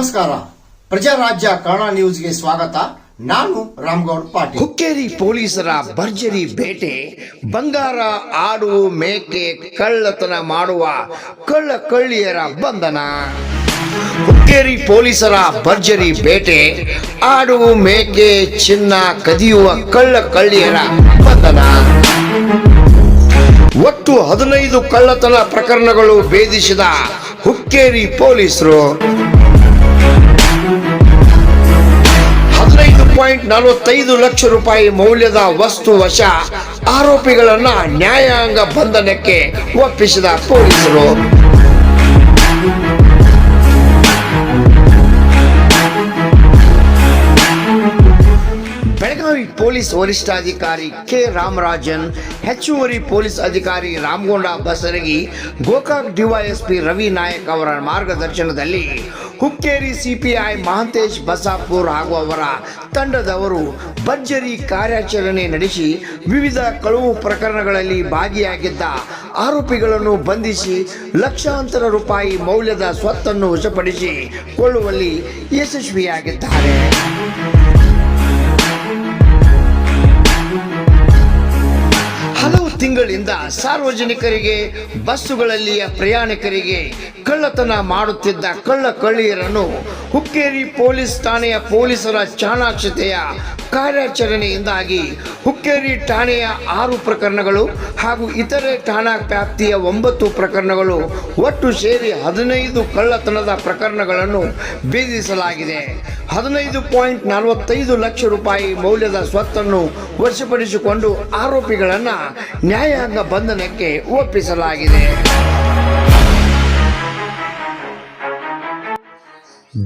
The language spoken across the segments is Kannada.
ನಮಸ್ಕಾರ. ಪ್ರಜಾರಾಜ್ಯ ಕನ್ನಡ ನ್ಯೂಸ್ಗೆ ಸ್ವಾಗತ. ನಾನು ರಾಮಗೌಡ ಪಾಟೀಲ್. ಹುಕ್ಕೇರಿ ಪೊಲೀಸರ ಭರ್ಜರಿ ಬೇಟೆ, ಬಂಗಾರ, ಆಡು, ಮೇಕೆ ಕಳ್ಳತನ ಮಾಡುವ ಕಳ್ಳಕಳ್ಳಿಯರ ಬಂಧನ. ಹುಕ್ಕೇರಿ ಪೊಲೀಸರ ಭರ್ಜರಿ ಬೇಟೆ, ಆಡು, ಮೇಕೆ, ಚಿನ್ನ ಕದಿಯುವ ಕಳ್ಳಕಳ್ಳಿಯರ ಬಂಧನ. ಒಟ್ಟು 15 ಕಳ್ಳತನ ಪ್ರಕರಣಗಳು ಭೇದಿಸಿದ ಹುಕ್ಕೇರಿ ಪೊಲೀಸರು 15.45 ಲಕ್ಷ ರೂಪಾಯಿ ಮೌಲ್ಯದ ವಸ್ತು ವಶ, ಆರೋಪಿಗಳನ್ನ ನ್ಯಾಯಾಂಗ ಬಂಧನಕ್ಕೆ ಒಪ್ಪಿಸಿದ ಪೊಲೀಸರು. ಬೆಳಗಾವಿ ಪೊಲೀಸ್ ವರಿಷ್ಠಾಧಿಕಾರಿ ಕೆ ರಾಮರಾಜನ್, ಹೆಚ್ಚುವರಿ ಪೊಲೀಸ್ ಅಧಿಕಾರಿ ರಾಮಗೊಂಡ ಬಸರಗಿ, ಗೋಕಾಕ್ ಡಿವೈಎಸ್ಪಿ ರವಿ ನಾಯಕ್ ಅವರ ಮಾರ್ಗದರ್ಶನದಲ್ಲಿ ಹುಕ್ಕೇರಿ ಸಿಪಿಐ ಮಹಾಂತೇಶ್ ಬಸಾಪುರ್ ಹಾಗೂ ಅವರ ತಂಡದವರು ಭರ್ಜರಿ ಕಾರ್ಯಾಚರಣೆ ನಡೆಸಿ ವಿವಿಧ ಕಳವು ಪ್ರಕರಣಗಳಲ್ಲಿ ಭಾಗಿಯಾಗಿದ್ದ ಆರೋಪಿಗಳನ್ನು ಬಂಧಿಸಿ ಲಕ್ಷಾಂತರ ರೂಪಾಯಿ ಮೌಲ್ಯದ ಸ್ವತ್ತನ್ನು ವಶಪಡಿಸಿ ಕೊಳ್ಳುವಲ್ಲಿ ಯಶಸ್ವಿಯಾಗಿದ್ದಾರೆ. ಹಲವು ತಿಂಗಳಿಂದ ಸಾರ್ವಜನಿಕರಿಗೆ, ಬಸ್ಸುಗಳಲ್ಲಿಯ ಪ್ರಯಾಣಿಕರಿಗೆ ಕಳ್ಳತನ ಮಾಡುತ್ತಿದ್ದ ಕಳ್ಳಕಳ್ಳಿಯರನ್ನು ಹುಕ್ಕೇರಿ ಪೊಲೀಸ್ ಠಾಣೆಯ ಪೊಲೀಸರ ಚಾಣಾಕ್ಷತೆಯ ಕಾರ್ಯಾಚರಣೆಯಿಂದಾಗಿ ಹುಕ್ಕೇರಿ ಠಾಣೆಯ 6 ಪ್ರಕರಣಗಳು ಹಾಗೂ ಇತರೆ ಠಾಣಾ ವ್ಯಾಪ್ತಿಯ 9 ಪ್ರಕರಣಗಳು ಒಟ್ಟು ಸೇರಿ 15 ಕಳ್ಳತನದ ಪ್ರಕರಣಗಳನ್ನು ಭೇದಿಸಲಾಗಿದೆ. 15.45 ಲಕ್ಷ ರೂಪಾಯಿ ಮೌಲ್ಯದ ಸ್ವತ್ತನ್ನು ವಶಪಡಿಸಿಕೊಂಡು ಆರೋಪಿಗಳನ್ನು ನ್ಯಾಯಾಂಗ ಬಂಧನಕ್ಕೆ ಒಪ್ಪಿಸಲಾಗಿದೆ.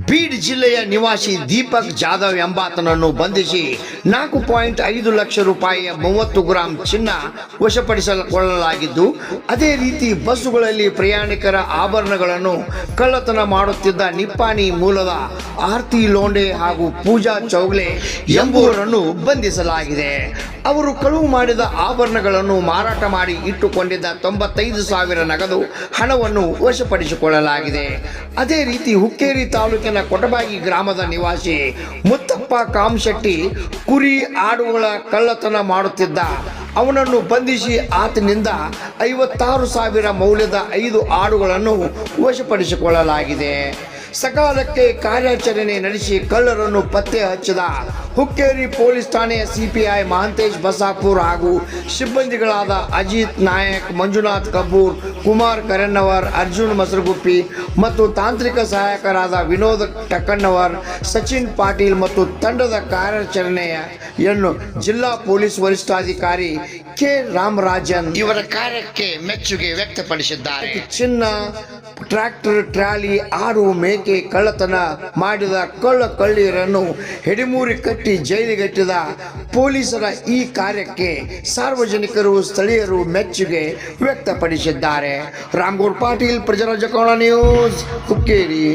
ಬೀಡ್ ಜಿಲ್ಲೆಯ ನಿವಾಸಿ ದೀಪಕ್ ಜಾಧವ್ ಎಂಬಾತನನ್ನು ಬಂಧಿಸಿ 4.5 ಲಕ್ಷ ರೂಪಾಯಿಯ 30 ಗ್ರಾಂ ಚಿನ್ನ ವಶಪಡಿಸಿಕೊಳ್ಳಲಾಗಿದ್ದು, ಅದೇ ರೀತಿ ಬಸ್ಸುಗಳಲ್ಲಿ ಪ್ರಯಾಣಿಕರ ಆಭರಣಗಳನ್ನು ಕಳ್ಳತನ ಮಾಡುತ್ತಿದ್ದ ನಿಪ್ಪಾಣಿ ಮೂಲದ ಆರ್ತಿ ಲೋಂಡೆ ಹಾಗೂ ಪೂಜಾ ಚೌಗ್ಲೆ ಎಂಬುವರನ್ನು ಬಂಧಿಸಲಾಗಿದೆ. ಅವರು ಕಳುವು ಮಾಡಿದ ಆಭರಣಗಳನ್ನು ಮಾರಾಟ ಮಾಡಿ ಇಟ್ಟುಕೊಂಡಿದ್ದ 95,000 ನಗದು ಹಣವನ್ನು ವಶಪಡಿಸಿಕೊಳ್ಳಲಾಗಿದೆ. ಅದೇ ರೀತಿ ಹುಕ್ಕೇರಿ ತಾಲೂಕಿನ ಕೊಟಬಾಗಿ ಗ್ರಾಮದ ನಿವಾಸಿ ಮುತ್ತಪ್ಪ ಕಾಮಶೆಟ್ಟಿ ಕುರಿ, ಆಡುಗಳ ಕಳ್ಳತನ ಮಾಡುತ್ತಿದ್ದ. ಅವನನ್ನು ಬಂಧಿಸಿ ಆತನಿಂದ 56,000 ಮೌಲ್ಯದ 5 ಆಡುಗಳನ್ನು ವಶಪಡಿಸಿಕೊಳ್ಳಲಾಗಿದೆ. ಸಕಾಲಕ್ಕೆ ಕಾರ್ಯಾಚರಣೆ ನಡೆಸಿ ಕಳ್ಳರನ್ನು ಪತ್ತೆ ಹಚ್ಚಿದ ಹುಕ್ಕೇರಿ ಪೊಲೀಸ್ ಠಾಣೆಯ ಸಿಪಿಐ ಮಹಾಂತೇಶ್ ಬಸಾಪುರ್ ಹಾಗೂ ಸಿಬ್ಬಂದಿಗಳಾದ ಅಜಿತ್ ನಾಯಕ್, ಮಂಜುನಾಥ್ ಕಬ್ಬೂರ್, ಕುಮಾರ್ ಕರೆನ್ನವರ್, ಅರ್ಜುನ್ ಮಸರಗುಪ್ಪಿ ಮತ್ತು ತಾಂತ್ರಿಕ ಸಹಾಯಕರಾದ ವಿನೋದ್ ಟಕ್ಕಣ್ಣವರ್, ಸಚಿನ್ ಪಾಟೀಲ್ ಮತ್ತು ತಂಡದ ಕಾರ್ಯಾಚರಣೆಯನ್ನು ಜಿಲ್ಲಾ ಪೊಲೀಸ್ ವರಿಷ್ಠಾಧಿಕಾರಿ ಕೆ ರಾಮರಾಜನ್ ಇವರ ಕಾರ್ಯಕ್ಕೆ ಮೆಚ್ಚುಗೆ ವ್ಯಕ್ತಪಡಿಸಿದ್ದಾರೆ. ಚಿನ್ನ, ಟ್ರ್ಯಾಕ್ಟರ್, ಟ್ರಾಲಿ, ಆಡು, ಮೇಕೆ ಕಳ್ಳತನ ಮಾಡಿದ ಕಳ್ಳಕಳ್ಳಿಯರನ್ನು ಹೆಡಿಮೂರಿ ಕಟ್ಟಿ ಜೈಲಿಗಟ್ಟಿದ ಪೊಲೀಸರ ಈ ಕಾರ್ಯಕ್ಕೆ ಸಾರ್ವಜನಿಕರು, ಸ್ಥಳೀಯರು ಮೆಚ್ಚುಗೆ ವ್ಯಕ್ತಪಡಿಸಿದ್ದಾರೆ. ರಾಮಗೌಡ ಪಾಟೀಲ್, ಪ್ರಜಾರಾಜ್ಯ ಕನ್ನಡ ನ್ಯೂಸ್, ಹುಕ್ಕೇರಿ.